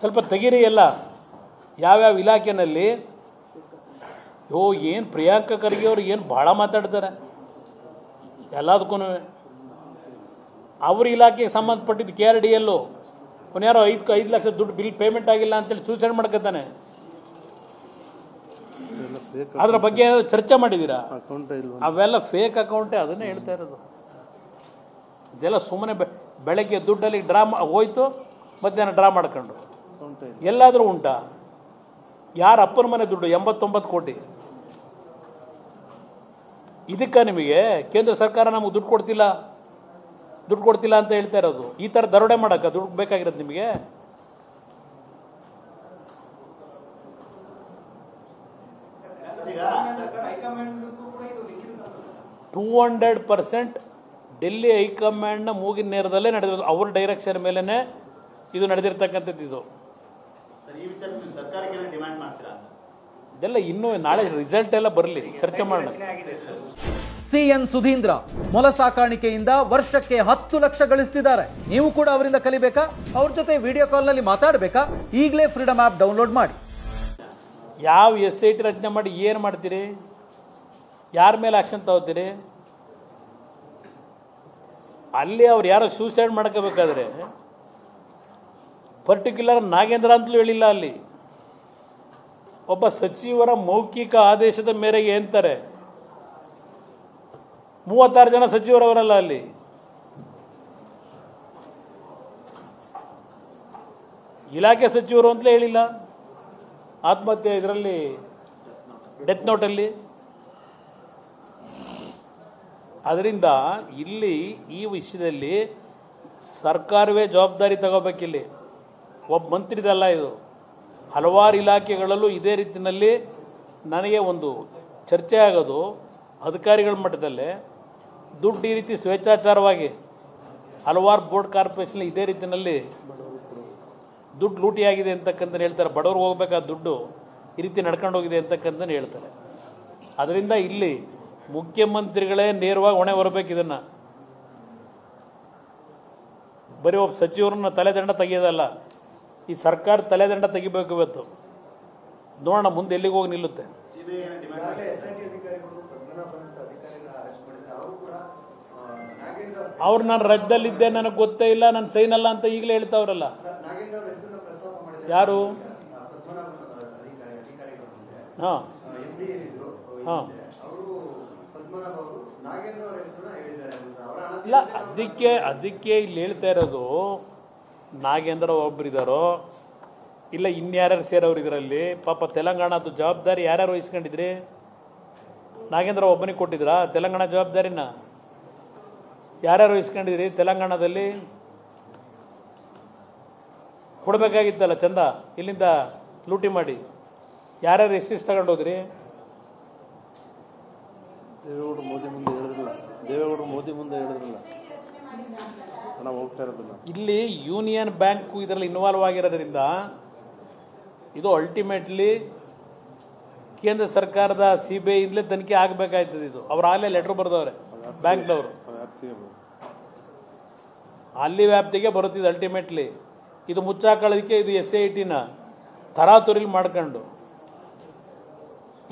ಸ್ವಲ್ಪ ತೆಗೀರಿ ಎಲ್ಲ ಯಾವ್ಯಾವ ಇಲಾಖೆಯಲ್ಲಿ. ಏನು ಪ್ರಿಯಾಂಕಾ ಖರ್ಗೆ ಅವರು ಏನು ಭಾಳ ಮಾತಾಡ್ತಾರೆ ಎಲ್ಲದಕ್ಕೂ. ಅವ್ರ ಇಲಾಖೆಗೆ ಸಂಬಂಧಪಟ್ಟಿದ್ದು KRDL ಅವನು ಯಾರೋ 5 ಲಕ್ಷ ದುಡ್ಡು ಬಿಲ್ ಪೇಮೆಂಟ್ ಆಗಿಲ್ಲ ಅಂತೇಳಿ ಸೂಸೈಡ್ ಮಾಡ್ಕೊತಾನೆ. ಅದ್ರ ಬಗ್ಗೆ ಚರ್ಚೆ ಮಾಡಿದ್ದೀರಾ? ಅವೆಲ್ಲ ಫೇಕ್ ಅಕೌಂಟೇ, ಅದನ್ನೇ ಹೇಳ್ತಾ ಇರೋದು. ಇದೆಲ್ಲ ಸುಮ್ಮನೆ ಬೆಳಗ್ಗೆ ದುಡ್ಡಲ್ಲಿ ಡ್ರಾ ಹೋಯ್ತು, ಮಧ್ಯಾಹ್ನ ಡ್ರಾ ಮಾಡ್ಕೊಂಡು ಎಲ್ಲಾದರೂ ಉಂಟಾ? ಯಾರ ಅಪ್ಪನ ಮನೆ ದುಡ್ಡು 89 ಕೋಟಿ. ಇದಕ್ಕೆ ನಿಮಗೆ ಕೇಂದ್ರ ಸರ್ಕಾರ ನಮಗೆ ದುಡ್ಡು ಕೊಡ್ತಿಲ್ಲ ಅಂತ ಹೇಳ್ತಾ ಇರೋದು. ಈ ಥರ ದರೋಡೆ ಮಾಡೋಕ್ಕೆ ದುಡ್ಡು ಬೇಕಾಗಿರೋದು ನಿಮಗೆ? $200% ಡೆಲ್ಲಿ ಹೈಕಮಾಂಡ್ನ ಮೂಗಿನ ನೇರದಲ್ಲೇ ನಡೆದಿರೋದು. ಅವ್ರ ಡೈರೆಕ್ಷನ್ ಮೇಲೇ ಇದು ನಡೆದಿರ್ತಕ್ಕಂಥದ್ದು. ಇದು ಇದೆಲ್ಲ ಇನ್ನೂ ನಾಳೆ ರಿಸಲ್ಟ್ ಎಲ್ಲ ಬರಲಿ, ಚರ್ಚೆ ಮಾಡೋಣ. ಸಿಎನ್ ಸುಧೀಂದ್ರ ಮೊಲ ಸಾಕಾಣಿಕೆಯಿಂದ ವರ್ಷಕ್ಕೆ 10 ಲಕ್ಷ ಗಳಿಸ್ತಿದ್ದಾರೆ. ನೀವು ಕೂಡ ಅವರಿಂದ ಕಲಿಬೇಕಾ? ಅವ್ರ ಜೊತೆ ವಿಡಿಯೋ ಕಾಲ್ನಲ್ಲಿ ಮಾತಾಡಬೇಕಾ? ಈಗಲೇ ಫ್ರೀಡಮ್ ಆ್ಯಪ್ ಡೌನ್ಲೋಡ್ ಮಾಡಿ. ಯಾವ SIT ರಚನೆ ಮಾಡಿ ಏನು ಮಾಡ್ತೀರಿ? ಯಾರ ಮೇಲೆ ಆಕ್ಷನ್ ತಗೋತೀರಿ? ಅಲ್ಲಿ ಅವ್ರು ಯಾರೋ ಸೂಸೈಡ್ ಮಾಡ್ಕೋಬೇಕಾದ್ರೆ ಪರ್ಟಿಕ್ಯುಲರ್ ನಾಗೇಂದ್ರ ಅಂತಲೂ ಹೇಳಿಲ್ಲ. ಅಲ್ಲಿ ಒಬ್ಬ ಸಚಿವರ ಮೌಖಿಕ ಆದೇಶದ ಮೇರೆಗೆ ಅಂತಾರೆ. 36 ಜನ ಸಚಿವರವರಲ್ಲ ಅಲ್ಲಿ. ಇಲಾಖೆ ಸಚಿವರು ಅಂತಲೇ ಹೇಳಿಲ್ಲ. ಆತ್ಮಹತ್ಯೆ ಇದರಲ್ಲಿ ಡೆತ್ ನೋಟಲ್ಲಿ. ಅದರಿಂದ ಇಲ್ಲಿ ಈ ವಿಷಯದಲ್ಲಿ ಸರ್ಕಾರವೇ ಜವಾಬ್ದಾರಿ ತಗೋಬೇಕಿಲ್ಲಿ. ಒಬ್ಬ ಮಂತ್ರಿದಲ್ಲ ಇದು. ಹಲವಾರು ಇಲಾಖೆಗಳಲ್ಲೂ ಇದೇ ರೀತಿಯಲ್ಲಿ ನನಗೆ ಒಂದು ಚರ್ಚೆ ಆಗೋದು, ಅಧಿಕಾರಿಗಳ ಮಟ್ಟದಲ್ಲೇ ದುಡ್ಡು ಈ ರೀತಿ ಸ್ವೇಚ್ಛಾಚಾರವಾಗಿ ಹಲವಾರು ಬೋರ್ಡ್ ಕಾರ್ಪೊರೇಷನ್ ಇದೇ ರೀತಿಯಲ್ಲಿ ದುಡ್ಡು ಲೂಟಿಯಾಗಿದೆ ಅಂತಕ್ಕಂತ ಹೇಳ್ತಾರೆ. ಬಡವ್ರಿಗೆ ಹೋಗ್ಬೇಕಾದ ದುಡ್ಡು ಈ ರೀತಿ ನಡ್ಕೊಂಡು ಹೋಗಿದೆ ಅಂತಕ್ಕಂತ ಹೇಳ್ತಾರೆ. ಅದರಿಂದ ಇಲ್ಲಿ ಮುಖ್ಯಮಂತ್ರಿಗಳೇ ನೇರವಾಗಿ ಹೊಣೆ ಹೊರಬೇಕು. ಇದನ್ನು ಬರೀ ಒಬ್ಬ ಸಚಿವರನ್ನ ತಲೆದಂಡ ತೆಗೆಯೋದಲ್ಲ, ಈ ಸರ್ಕಾರ ತಲೆದಂಡ ತೆಗಿಬೇಕು. ಇವತ್ತು ನೋಡೋಣ ಮುಂದೆ ಎಲ್ಲಿಗೆ ಹೋಗಿ ನಿಲ್ಲುತ್ತೆ. ಅವ್ರು ನಾನು ರಾಜ್ಯದಲ್ಲಿದ್ದೆ, ನನಗೆ ಗೊತ್ತೇ ಇಲ್ಲ, ನಾನು ಸೈನ್ ಅಲ್ಲ ಅಂತ ಈಗಲೇ ಹೇಳ್ತಾವ್ರಲ್ಲ. ಯಾರು? ಹಾಂ ಹಾಂ ಇಲ್ಲ, ಅದಕ್ಕೆ ಇಲ್ಲಿ ಹೇಳ್ತಾ ಇರೋದು ನಾಗೇಂದ್ರ ಒಬ್ಬರಿದ್ದಾರೋ ಇಲ್ಲ ಇನ್ಯಾರ್ಯಾರು ಸೇರೋರು ಇದರಲ್ಲಿ. ಪಾಪ ತೆಲಂಗಾಣದ ಜವಾಬ್ದಾರಿ ಯಾರ್ಯಾರು ವಹಿಸ್ಕೊಂಡಿದ್ರಿ? ನಾಗೇಂದ್ರ ಒಬ್ಬನಿಗೆ ಕೊಟ್ಟಿದ್ರಾ ತೆಲಂಗಾಣ ಜವಾಬ್ದಾರಿನ? ಯಾರ್ಯಾರು ವಹಿಸ್ಕೊಂಡಿದ್ರಿ ತೆಲಂಗಾಣದಲ್ಲಿ? ಕೊಡಬೇಕಾಗಿತ್ತಲ್ಲ ಚಂದ. ಇಲ್ಲಿಂದ ಲೂಟಿ ಮಾಡಿ ಯಾರ್ಯಾರು ಎಷ್ಟಿಷ್ಟು ತಗೊಂಡೋದ್ರಿ? ದೇವೇಗೌಡರು ಮೋದಿ ಮುಂದೆ ಹೇಳಿದ್ರಲ್ಲ, ನಾವು ಹೋಗ್ತಾ ಇರೋದಿಲ್ಲ. ಇಲ್ಲಿ ಯೂನಿಯನ್ ಬ್ಯಾಂಕು ಇದರಲ್ಲಿ ಇನ್ವಾಲ್ವ್ ಆಗಿರೋದ್ರಿಂದ ಇದು ಅಲ್ಟಿಮೇಟ್ಲಿ ಕೇಂದ್ರ ಸರ್ಕಾರದ CBI ಇಂದಲೇ ತನಿಖೆ ಆಗಬೇಕಾಯ್ತದೆ. ಇದು ಅವ್ರು ಆಗಲೇ ಲೆಟರ್ ಬರೆದವ್ರೆ ಬ್ಯಾಂಕ್ನವರು, ಅಲ್ಲಿ ವ್ಯಾಪ್ತಿಗೆ ಬರುತ್ತಿದೆ. ಅಲ್ಟಿಮೇಟ್ಲಿ ಇದು ಮುಚ್ಚಾಕೊಳ್ಳೋದಕ್ಕೆ ಇದು SITನ ತರಾತುರಿಲಿ ಮಾಡ್ಕೊಂಡು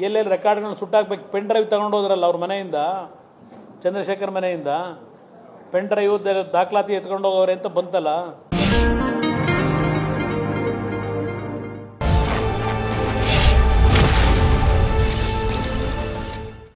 ಎಲ್ಲೆಲ್ಲಿ ರೆಕಾರ್ಡ್ಗಳನ್ನ ಸುಟ್ಟಾಕ್ಬೇಕು. ಪೆನ್ ಡ್ರೈವ್ ತಗೊಂಡು ಹೋದ್ರಲ್ಲ ಅವ್ರ ಮನೆಯಿಂದ, ಚಂದ್ರಶೇಖರ್ ಮನೆಯಿಂದ ಪೆನ್ ಡ್ರೈವ್ ದಾಖಲಾತಿ ಎತ್ಕೊಂಡು ಹೋಗೋರೆ ಅಂತ ಬಂತಲ್ಲ.